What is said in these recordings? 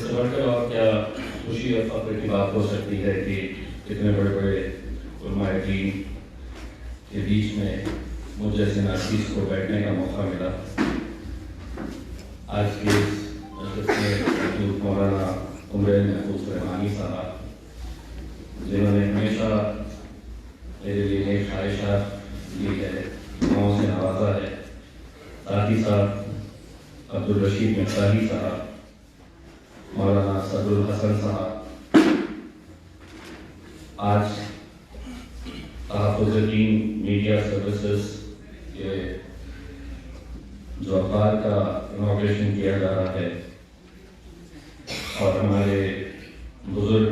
इससे बढ़कर और क्या खुशी और फख्र की बात हो सकती है कि इतने बड़े बड़े उलमाए दीन के बीच में मुझ जैसे नासीस को बैठने का मौका मिला। आज के इस मजलिस में मौलाना उमर महफूज रहमानी साहब, जिन्होंने हमेशा मेरे लिए नेक ख्वाहिशात दी है, दुआओं से नवाजा है, साथ ही साथ अब्दुल रशीद मिर्साही साहब, मौलाना सदरुल हसन साहब, आज तहफ़्फ़ुज़-ए-दीन मीडिया सर्विसेज के जो अखबार का इनॉग्रेशन किया जा रहा है, और हमारे बुजुर्ग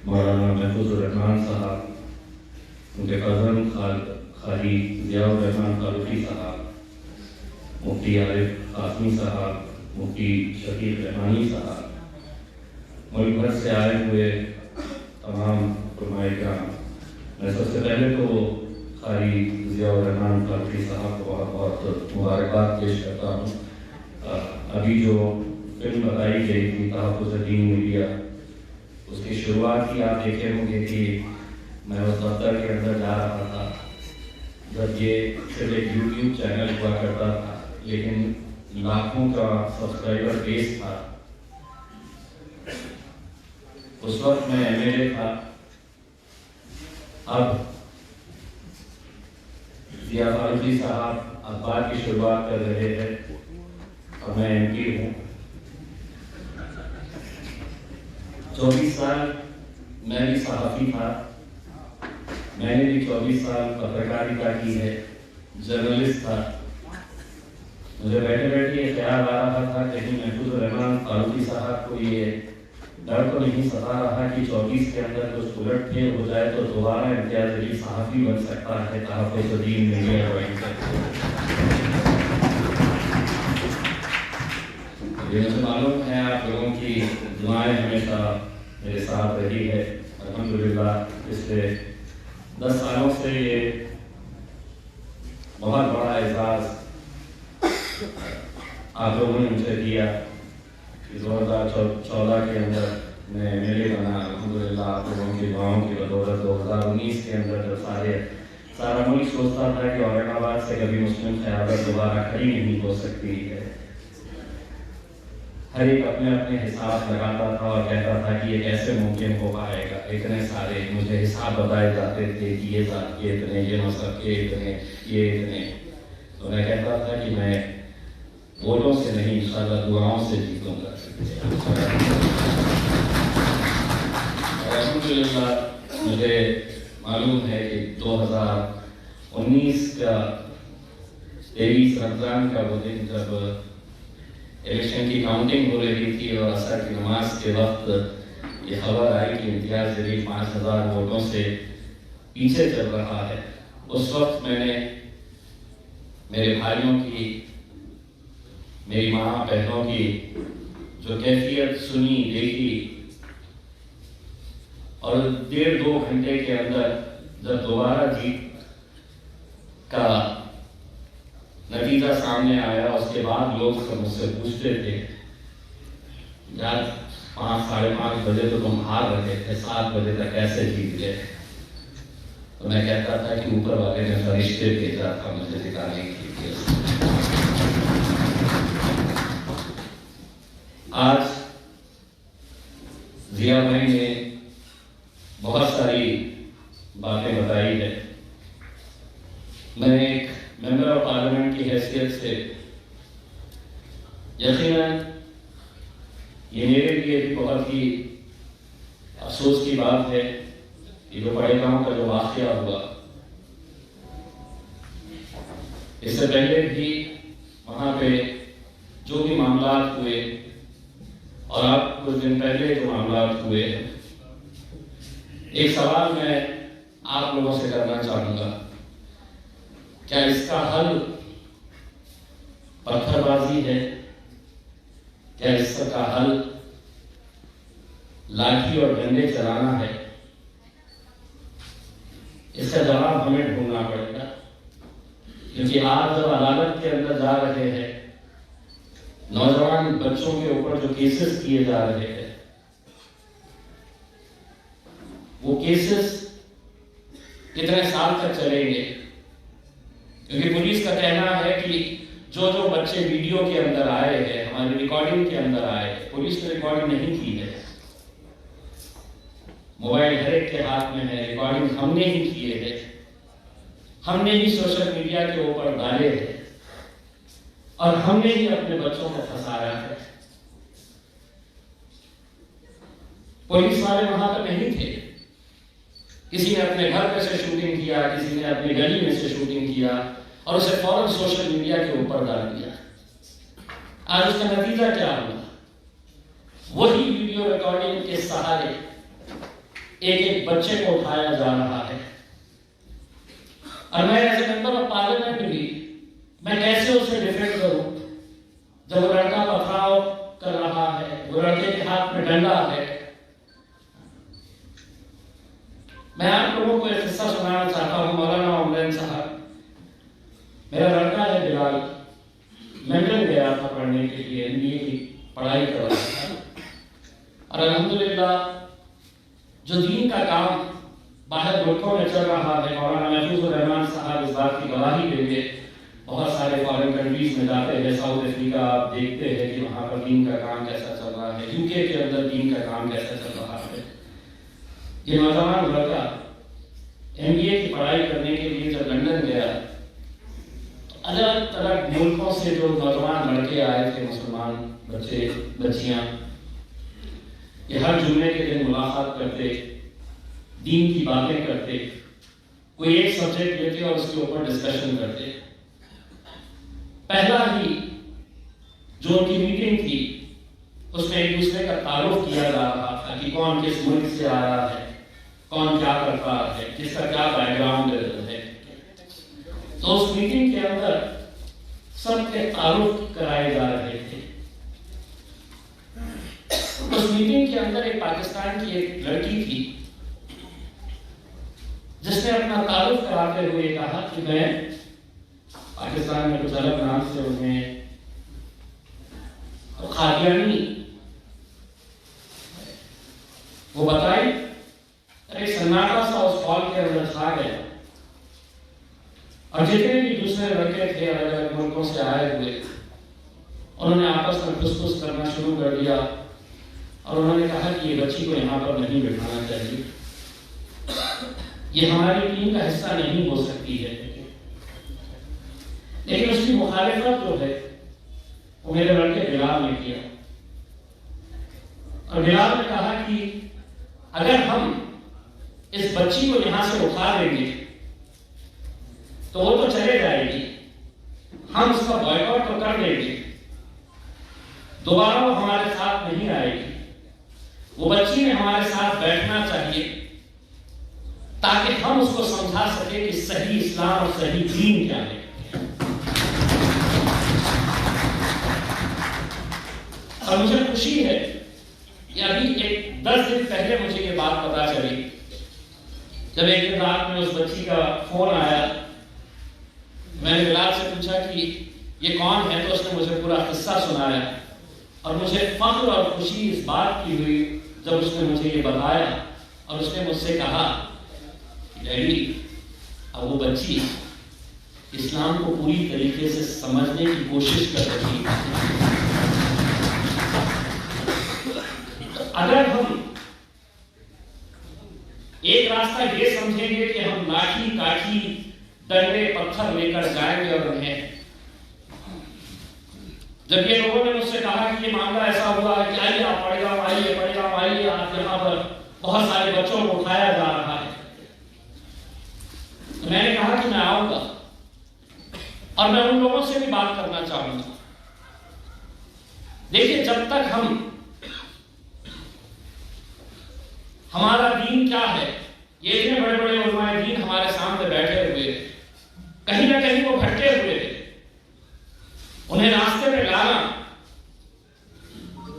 मौलाना महफूजुर रहमान साहब, उनके कज़न खाली ज़ियाउर रहमान फारूकी साहब, मुफ्ती आरिफ कासमी साहब, मुफ्ती शकील रहमानी साहब, मुल्क भर से आए हुए तमाम उलमाए किराम, मैं सबसे पहले तो कारी ज़ियाउर रहमान फारूकी साहब को बहुत बहुत मुबारकबाद पेश करता हूँ। अभी जो फिल्म बताई गई थी तहफ़्फ़ुज़-ए-दीन मीडिया, उसकी शुरुआत ही आप देखे होंगे कि मैं उस दफ्तर के अंदर जा रहा था जब ये सिर्फ एक यूट्यूब चैनल हुआ करता था, लेकिन लाखों का सब्सक्राइबर बेस था। उस वक्त मैं MLA था। अब ज़िया फारूकी साहब अखबार की शुरुआत कर रहे हैं और मैं MP हूँ। 24 साल मैं भी सहाफ़ी था, मैंने भी 24 साल पत्रकारिता की है, जर्नलिस्ट था। मुझे बैठे बैठे ये ख्याल आ रहा था कि महफूजुर रहमान फारूकी साहब को ये डर तो नहीं सता रहा कि 24 के अंदर कुछ उलट फेर हो जाए तो दोबारा इम्तियाज अली सहाफ़ी बन सकता है तहफ़्फ़ुज़-ए-दीन मीडिया ज्वाइन करके। ये मुझे मालूम है आप लोगों की दुआएं हमेशा मेरे साथ रही है। अल्हम्दुलिल्लाह पिछले 10 सालों से ये बहुत बड़ा एजाज़ आप लोगों ने मुझे दिया कि 2014 के अंदर मैं MLA बना। अल्हम्दुलिल्लाह आप लोगों की दुआओं की बदौलत 2019 के अंदर जब सारा मुल्क सोचता था कि औरंगाबाद से कभी मुस्लिम क़यादत दोबारा खड़ी नहीं हो सकती है, हर एक अपने अपने हिसाब लगाता था और कहता था कि ये कैसे मुमकिन हो पाएगा। इतने सारे मुझे हिसाब बताए जाते थे कि ये इतने, ये मसलब के इतने, ये इतने। तो मैं कहता था कि मैं वोटों से नहीं इंशाअल्लाह दुआओं से जीतूंगा। अल्हम्दुलिल्लाह मुझे मालूम है कि 2019 का 23 रमज़ान का वो दिन जब इलेक्शन की काउंटिंग हो रही थी और असर की नमाज के वक्त ये खबर आई कि इम्तियाज अली 5000 वोटों से पीछे चल रहा है, उस वक्त मैंने मेरे भाइयों की, मेरी माँ बहनों की जो कैफियत सुनी देखी, और 1.5-2 घंटे के अंदर जब दोबारा जीत का नतीजा सामने आया, उसके बाद लोग सब मुझसे पूछते थे यार 5-5:30 बजे तो तुम हार रहे थे, 7 बजे तक कैसे जीत गए। तो मैं कहता था कि ऊपर वाले ने फरिश्ते भेजा था मुझे जिताने के लिए। आज ज़िया भाई ने बहुत सारी बातें बताई है। मैं एक मेंबर ऑफ पार्लियामेंट की हैसियत से यकीनन ये मेरे लिए भी बहुत ही अफसोस की बात है कि जो पड़ेगांव का जो वाक़या हुआ, इससे पहले भी वहाँ पे जो भी मामला हुए और अब कुछ दिन पहले जो मामला हुए, एक सवाल मैं आप लोगों से करना चाहूँगा, क्या इसका हल पत्थरबाजी है? क्या इसका हल लाठी और डंडे चलाना है? इसका जवाब हमें ढूंढना पड़ेगा, क्योंकि आप जब अदालत के अंदर जा रहे हैं नौजवान बच्चों के ऊपर जो केसेस किए जा रहे हैं, वो केसेस कितने साल तक चलेंगे? क्योंकि पुलिस का कहना है कि जो जो बच्चे वीडियो के अंदर आए हैं, हमारी रिकॉर्डिंग के अंदर आए, पुलिस ने रिकॉर्डिंग नहीं की है। मोबाइल हर एक के हाथ में है, रिकॉर्डिंग हमने ही किए हैं, हमने ही सोशल मीडिया के ऊपर डाले हैं और हमने ही अपने बच्चों को फंसाया है। पुलिस वाले वहां पर नहीं थे। किसी ने अपने घर पे से शूटिंग किया, किसी ने अपनी गली में से शूटिंग किया और उसे फौरन सोशल मीडिया के ऊपर डाल दिया। आज उसका नतीजा क्या हुआ? वही वीडियो रिकॉर्डिंग के सहारे एक एक बच्चे को उठाया जा रहा है। और मैं as a member of parliament भी मैं कैसे उसे डिफेंड करूं जब वो लड़का पथराव कर रहा है, वो लड़के के हाथ में डंडा है। मैं आप लोगों को एक किस्सा सुनाना चाहता हूं। मौलाना उमरैन साहब, मेरा लड़का है बिलाल, लंदन गया था पढ़ने के लिए, एमबीए की पढ़ाई कर रहा था और अल्हम्दुलिल्लाह जो दीन का काम बाहर मुल्कों में चल रहा है, मौलाना महफूजुर रहमान साहब इस बात की गवाही देंगे। बहुत सारे फॉरेन कंट्रीज में जाते हैं, साउथ अफ्रीका आप देखते हैं कि वहां पर दीन का काम कैसा चल रहा है, यूके के अंदर दीन का काम कैसा चल रहा है। ये नौजवान लड़का एमबीए की पढ़ाई करने के लिए जब लंदन गया, अलग अलग मुल्कों से जो नौजवान लड़के आए थे, मुसलमान बच्चे बच्चियां, ये हर जुम्मे के दिन मुलाकात करते, दीन की बातें करते, कोई एक सब्जेक्ट लेते और उसके ऊपर डिस्कशन करते। पहला ही जो उनकी मीटिंग थी उसमें एक दूसरे का तारुफ किया जा रहा था कि कौन किस मुल्क से आया है, कौन क्या करता है, किसका क्या बैकग्राउंड है। तो उस मीटिंग के अंदर सबके तारुफ कराए जा रहे थे। उस मीटिंग के अंदर एक पाकिस्तान की एक लड़की थी जिसने अपना तारुफ कराते हुए कहा कि मैं पाकिस्तान में कुछ अलग नाम से उन्हें कादियानी वो बताई। अरे सन्नाटा सा उस हॉल के अंदर छा गया और जितने भी दूसरे लड़के थे अलग अलग मुल्कों से आए हुए, उन्होंने आपस में फुसफुस करना शुरू कर दिया और उन्होंने कहा कि ये बच्ची को यहाँ पर नहीं बिठाना चाहिए, ये हमारी टीम का हिस्सा नहीं हो सकती है। लेकिन उसकी मुखालिफत जो है वो मेरे लड़के बिलाल ने किया और बिलाल ने कहा कि अगर हम इस बच्ची को यहां से उठा देंगे तो वो तो चले जाएगी, हम उसका बॉयकॉट तो कर देंगे, दोबारा वो हमारे साथ नहीं आएगी। वो बच्ची ने हमारे साथ बैठना चाहिए ताकि हम उसको समझा सके कि सही इस्लाम और सही दीन क्या है। और मुझे खुशी है कि अभी एक 10 दिन पहले मुझे ये बात पता चली जब एक दिन रात में उस बच्ची का फोन आया। मैंने बिलाल से पूछा कि ये कौन है, तो उसने मुझे पूरा किस्सा सुनाया और मुझे फख्र और खुशी इस बात की हुई जब उसने मुझे ये बताया और उसने मुझसे कहा डैडी, अब वो बच्ची इस्लाम को पूरी तरीके से समझने की कोशिश कर रही है। अगर हम एक रास्ता ये समझेंगे कि हम लाठी काठी डंडे पत्थर लेकर जाएंगे और उन्हें, जब ये लोगों ने मुझसे कहा कि ये मामला ऐसा हुआ है कि आइए आप पढ़ जाओ, आइए पढ़ जाओ, आइए आप यहाँ पर बहुत सारे बच्चों को उठाया जा रहा है, तो मैंने कहा कि मैं आऊंगा और मैं उन लोगों से भी बात करना चाहूंगा। देखिए, जब तक हमारा दीन क्या है, ये इतने बड़े बड़े उलमाए दीन हमारे सामने बैठे हुए, कहीं ना कहीं वो भटके हुए थे, उन्हें रास्ते में लाना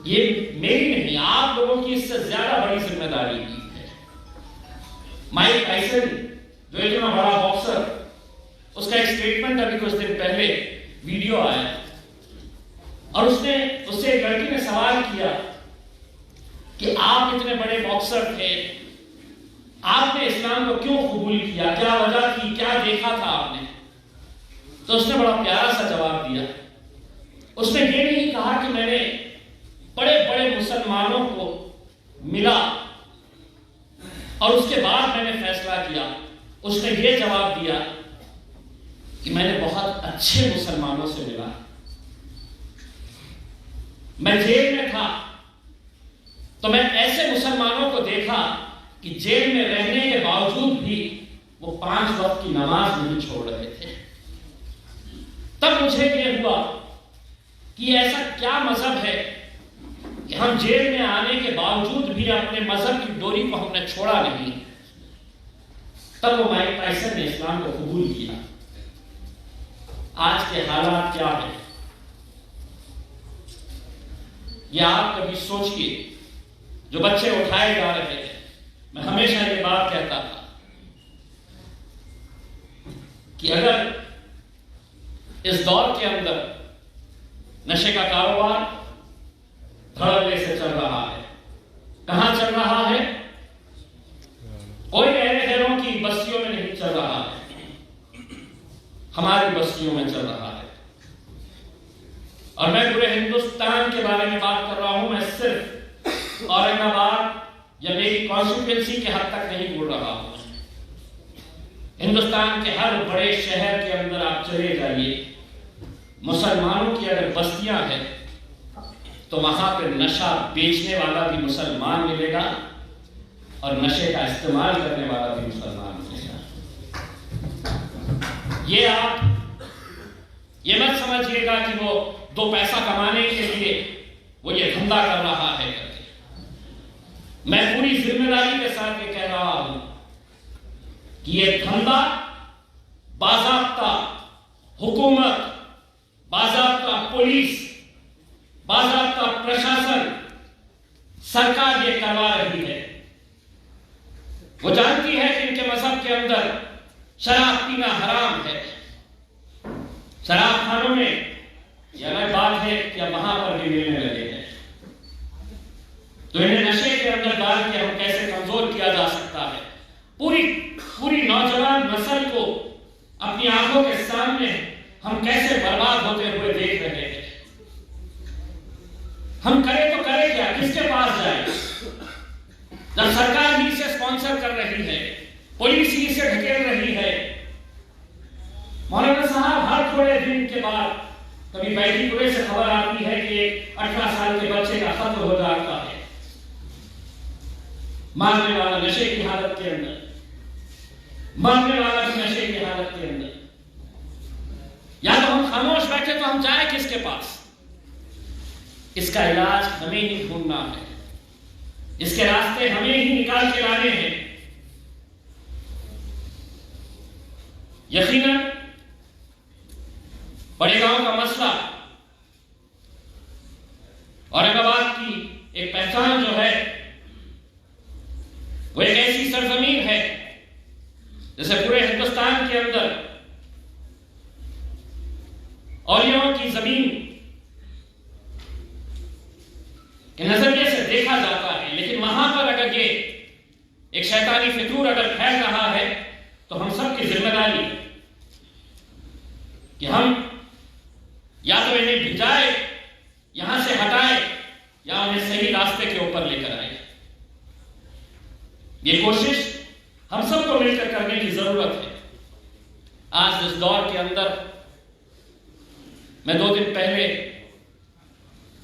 ये मेरी नहीं, आप लोगों की इससे ज्यादा बड़ी जिम्मेदारी है। माइक टायसन जो इतना बड़ा बॉक्सर, उसका एक स्टेटमेंट अभी कुछ दिन पहले वीडियो आया और उससे एक लड़की ने सवाल किया कि आप इतने बड़े बॉक्सर थे, आपने इस्लाम को क्यों कबूल किया, क्या वजह थी, क्या देखा था आपने? तो उसने बड़ा प्यारा सा जवाब दिया। उसने ये नहीं कहा कि मैंने बड़े बड़े मुसलमानों को मिला और उसके बाद मैंने फैसला किया। उसने ये जवाब दिया कि मैंने बहुत अच्छे मुसलमानों से मिला। मैं जेल में था तो मैं ऐसे मुसलमानों को देखा कि जेल में रहने के बावजूद भी वो 5 वक्त की नमाज नहीं छोड़ रहे थे। तब मुझे यह हुआ कि ऐसा क्या मजहब है कि हम जेल में आने के बावजूद भी अपने मजहब की डोरी को हमने छोड़ा नहीं। तब वो माइक टायसन ने इस्लाम को कबूल किया। आज के हालात क्या है ये आप कभी सोचिए। जो बच्चे उठाए जा रहे थे, मैं हमेशा ये बात कहता था कि अगर इस दौर के अंदर नशे का कारोबार धड़ल्ले से चल रहा है, कहां चल रहा है? कोई गहरे घरों की बस्तियों में नहीं चल रहा है, हमारी बस्तियों में चल रहा है। और मैं पूरे हिंदुस्तान के बारे में बात कर रहा हूं। मैं सिर्फ औरंगाबाद या मेरी कॉन्स्टिट्यूएंसी के हद तक नहीं बोल रहा हूं। हिंदुस्तान के हर बड़े शहर के अंदर आप चले जाइए, मुसलमानों की अगर बस्तियां हैं तो वहां पे नशा बेचने वाला भी मुसलमान मिलेगा और नशे का इस्तेमाल करने वाला भी मुसलमान मिलेगा। ये आप ये मत समझिएगा कि वो 2 पैसा कमाने के लिए वो ये धंधा कर रहा है करके। मैं पूरी जिम्मेदारी के साथ ये कह रहा हूं कि ये धंधा बाज़ाब्ता हुकूमत, बाज़ाब्ता पुलिस, बाज़ाब्ता प्रशासन, सरकार ये करवा रही है। वो जानती है कि इनके मजहब के अंदर शराब पीना हराम है। शराब खानों में यह अलग बात है कि वहां पर भी मिलने लगे हैं। तो इन्हें नशे के अंदर डाल के हम कैसे कमजोर किया जा सकता है? पूरी नौजवान नस्ल को अपनी आंखों के सामने हम कैसे बर्बाद होते हुए देख रहे हैं। हम करें तो करें क्या, किसके पास जाए? जब सरकार ही इसे स्पॉन्सर कर रही है, पुलिस ही इसे ढकेल रही है। मौलाना साहब, हर थोड़े दिन के बाद कभी बैठीपुरे से खबर आती है कि एक 18 साल के बच्चे का कत्ल हो जाता है, मारने वाला नशे की हालत के अंदर, मरने वाला भी नशे की हालत के अंदर। या तो हम खामोश बैठे तो हम जाए किसके पास? इसका इलाज हमें ही ढूंढना है, इसके रास्ते हमें ही निकाल के लाने हैं। यकीनन बड़े गांव का मसला, औरंगाबाद की एक पहचान जो है वो एक ऐसी सरजमीन है जैसे पूरे हिंदुस्तान के अंदर औलियों की जमीन के नजरिए से देखा जाता है। लेकिन वहां पर अगर ये एक शैतानी फितूर अगर फैल रहा है तो हम सबकी जिम्मेदारी कि हम या तो इन्हें भिजाए, यहां से हटाए, या उन्हें सही रास्ते के ऊपर लेकर आए। ये कोशिश हम सबको मिलकर करने की जरूरत है। आज इस दौर के अंदर मैं 2 दिन पहले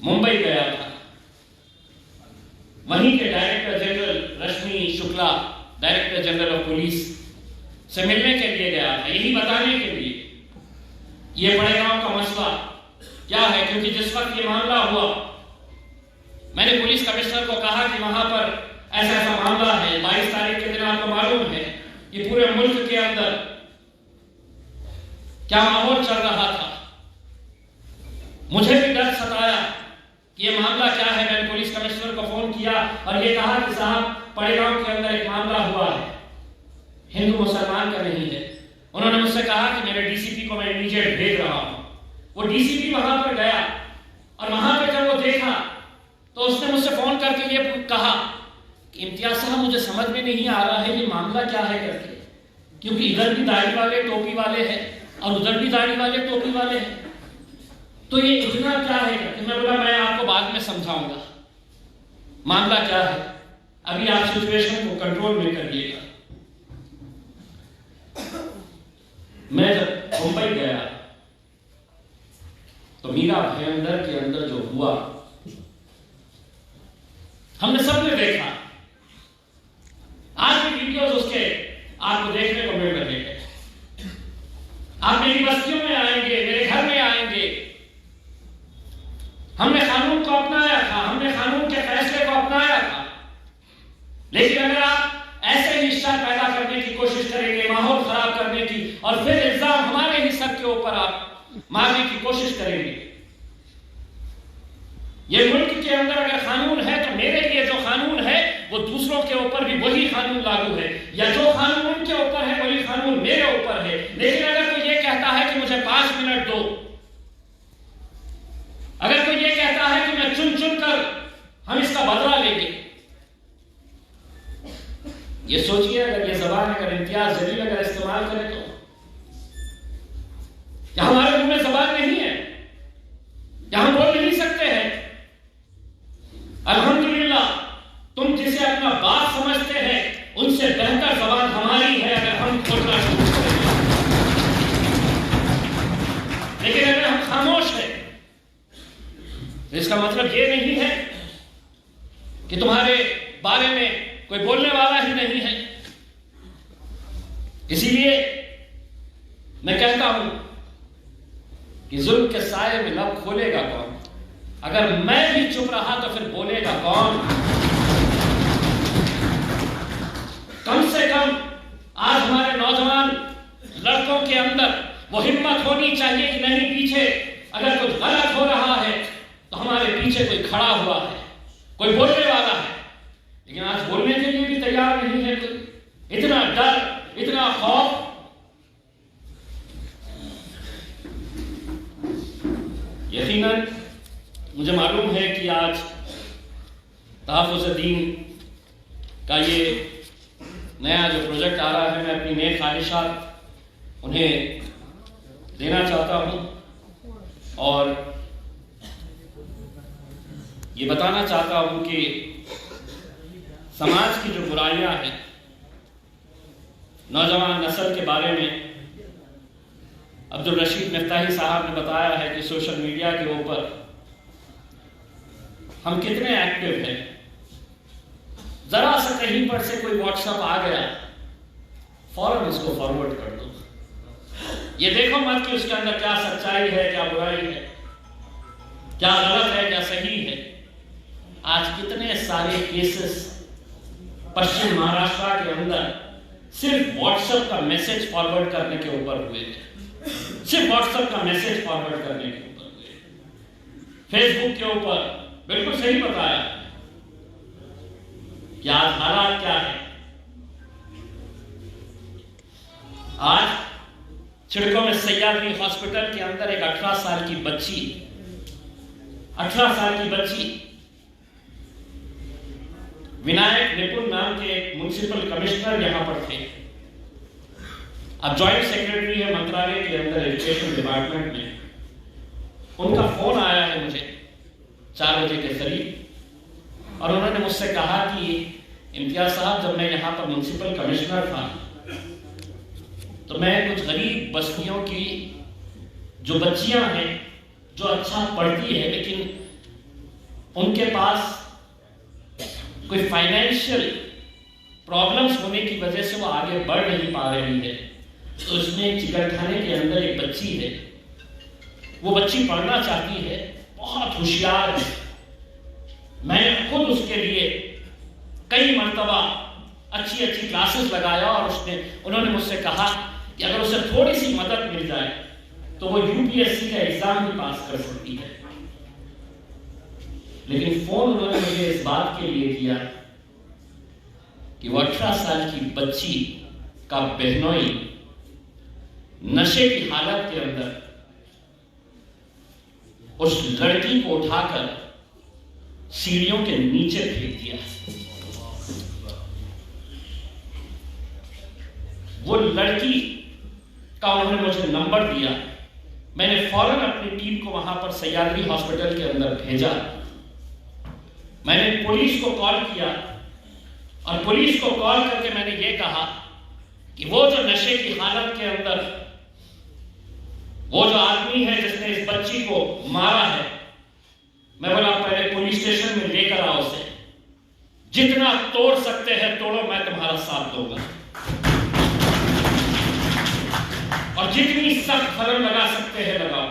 मुंबई गया था। वहीं के director general Rashmi Shukla, director general of police से मिलने के लिए गया था, यही बताने के लिए ये बड़े गांव का मसला क्या है। क्योंकि जिस वक्त ये मामला हुआ, मैंने पुलिस कमिश्नर को कहा कि वहां पर ऐसा ऐसा मामला है। 22 तारीख के दिन आपको मालूम है कि पूरे मुल्क के अंदर क्या माहौल चल रहा था। मुझे भी डर सताया कि ये मामला क्या है। मैंने पुलिस कमिश्नर को फोन किया और ये कहा कि साहब, बड़े गांव के अंदर एक मामला हुआ है, हिंदू मुसलमान का नहीं है। उन्होंने मुझसे कहा कि मेरे डीसीपी को मैं इमीडिएट भेज रहा हूं। वो डीसीपी वहां पर गया और वहां पे जब वो देखा तो उसने मुझसे फोन करके ये कहा कि इम्तियाज साहब मुझे समझ में नहीं आ रहा है ये मामला क्या है करके, क्योंकि इधर भी दाढ़ी वाले टोपी वाले हैं और उधर भी दाढ़ी वाले टोपी वाले हैं, तो ये इतना क्या है करके। मैं बोला मैं आपको बाद में समझाऊंगा मामला क्या है, अभी आप सिचुएशन को कंट्रोल में करिएगा। मैं जब मुंबई गया तो मीरा भयंदर के अंदर जो हुआ हमने सबने देखा। आज भी वीडियोस उसके आपको देखने को मिल रहे हैं। आप मेरी बस्तियों में आएंगे, मेरे घर में आएंगे। हमने कानून को अपनाया था, हमने कानून के फैसले को अपनाया था, लेकिन अगर आप ऐसे ही शर पैदा करने की कोशिश करेंगे, माहौल खराब करने की, और फिर इल्जाम हमारे ही सर के ऊपर आप मारने की कोशिश करेंगे। ये मुल्क के अंदर अगर कानून है तो मेरे लिए जो कानून है वो दूसरों के ऊपर भी वही कानून लागू है, या जो कानून उनके ऊपर है वही कानून मेरे ऊपर है। लेकिन अगर कोई ये कहता है कि मुझे 5 मिनट दो, अगर कोई ये कहता है कि मैं चुन चुन कर हम इसका बदला लेंगे, ये सोचिए अगर ये जबान अगर इम्तियाज जलील अगर इस्तेमाल करे तो क्या हमारे मुंह में जबान नहीं है? क्या हम बोल नहीं सकते हैं? अल्हम्दुलिल्लाह तुम जिसे अपना बाप समझते हैं उनसे बेहतर जबान हमारी है अगर हम खोलना शुरू करें। लेकिन अगर हम खामोश हैं तो इसका मतलब ये नहीं है कि तुम्हारे बारे में कोई बोलने वाला ही नहीं है। इसीलिए मैं कहता हूं कि जुल्म के साये में लब खोलेगा कौन? अगर मैं भी चुप रहा तो फिर बोलेगा कौन? कम से कम आज हमारे नौजवान लड़कों के अंदर वो हिम्मत होनी चाहिए कि नहीं, पीछे अगर कुछ गलत हो रहा है तो हमारे पीछे कोई खड़ा हुआ है, कोई बोलने वाला है। लेकिन आज बोलने के लिए भी तैयार नहीं है कोई। इतना डर, इतना खौफ। यकीनन मुझे मालूम है कि आज तहफ़्फ़ुज़-ए-दीन का ये नया जो प्रोजेक्ट आ रहा है, मैं अपनी नए ख्वाहिशात उन्हें देना चाहता हूं और ये बताना चाहता हूं कि समाज की जो बुराइयां हैं, नौजवान नस्ल के बारे में अब्दुल रशीद मिफ्ताही साहब ने बताया है कि सोशल मीडिया के ऊपर हम कितने एक्टिव हैं। जरा सा कहीं पर से कोई व्हाट्सएप आ गया, फौरन उसको फॉरवर्ड कर दो। ये देखो मत कि उसके अंदर क्या सच्चाई है, क्या बुराई है, क्या गलत है, क्या सही है। आज कितने सारे केसेस पश्चिम महाराष्ट्र के अंदर सिर्फ व्हाट्सएप का मैसेज फॉरवर्ड करने के ऊपर हुए थे, सिर्फ व्हाट्सएप का मैसेज फॉरवर्ड करने के ऊपर हुए। फेसबुक के ऊपर बिल्कुल सही बताया कि आज हालात क्या है। आज चिड़कों में सैयाद्री हॉस्पिटल के अंदर एक 18 साल की बच्ची, 18 साल की बच्ची विनायक निपुण नाम के एक म्युनिसिपल कमिश्नर यहां पर थे। अब जॉइंट सेक्रेटरी है मंत्रालय के अंदर एजुकेशन डिपार्टमेंट में। उनका फोन आया है मुझे 4 बजे के करीब और उन्होंने मुझसे कहा कि इम्तियाज साहब, जब मैं यहाँ पर म्युनिसिपल कमिश्नर था तो मैं कुछ गरीब बस्तियों की जो बच्चियां हैं जो अच्छा पढ़ती है लेकिन उनके पास कोई फाइनेंशियल प्रॉब्लम्स होने की वजह से वो आगे बढ़ नहीं पा रही है, तो उसमें चिकनखाने के अंदर एक बच्ची है, वो बच्ची पढ़ना चाहती है, बहुत होशियार है। मैंने खुद उसके लिए कई मर्तबा अच्छी अच्छी क्लासेस लगाया और उन्होंने मुझसे कहा कि अगर उसे थोड़ी सी मदद मिल जाए तो वो यूपीएससी का एग्जाम भी पास कर सकती है। लेकिन फोन उन्होंने मुझे इस बात के लिए किया कि वो 18 साल की बच्ची का बहनोई नशे की हालत के अंदर उस लड़की को उठाकर सीढ़ियों के नीचे फेंक दिया। वो लड़की का उन्होंने मुझे नंबर दिया। मैंने फौरन अपनी टीम को वहां पर सह्याद्री हॉस्पिटल के अंदर भेजा। मैंने पुलिस को कॉल किया और पुलिस को कॉल करके मैंने ये कहा कि वो जो नशे की हालत के अंदर वो जो आदमी है जिसने इस बच्ची को मारा है, मैं बोला पहले पुलिस स्टेशन में लेकर आओ उसे, जितना तोड़ सकते हैं तोड़ो, मैं तुम्हारा साथ दूंगा और जितनी सख्त खबर लगा सकते हैं लगाओ।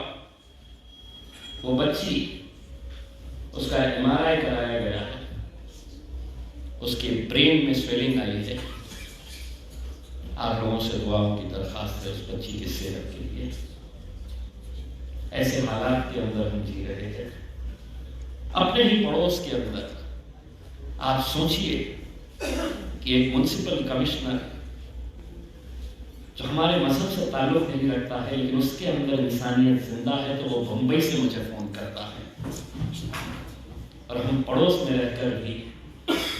वो बच्ची, उसका MRI कराया गया है, उसके ब्रेन में स्वेलिंग आई है। आप लोगों से दुआओं की दरखास्त है उस बच्ची की सेहत के लिए। ऐसे हालात के अंदर हम जी रहे थे, अपने ही पड़ोस के अंदर। आप सोचिए कि एक म्युनिसिपल कमिश्नर जो हमारे मजहब से ताल्लुक नहीं रखता है, लेकिन उसके अंदर इंसानियत जिंदा है, तो वो मुंबई से मुझे फोन करता है। और हम पड़ोस में रहकर भी,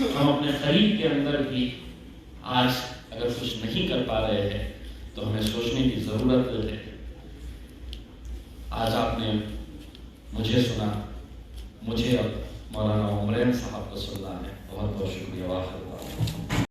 हम अपने करीब के अंदर भी आज अगर कुछ नहीं कर पा रहे हैं तो हमें सोचने की जरूरत है। आज आपने मुझे सुना, मुझे अब मौलाना उमरैन साहब को सुनना है। बहुत बहुत शुक्रिया।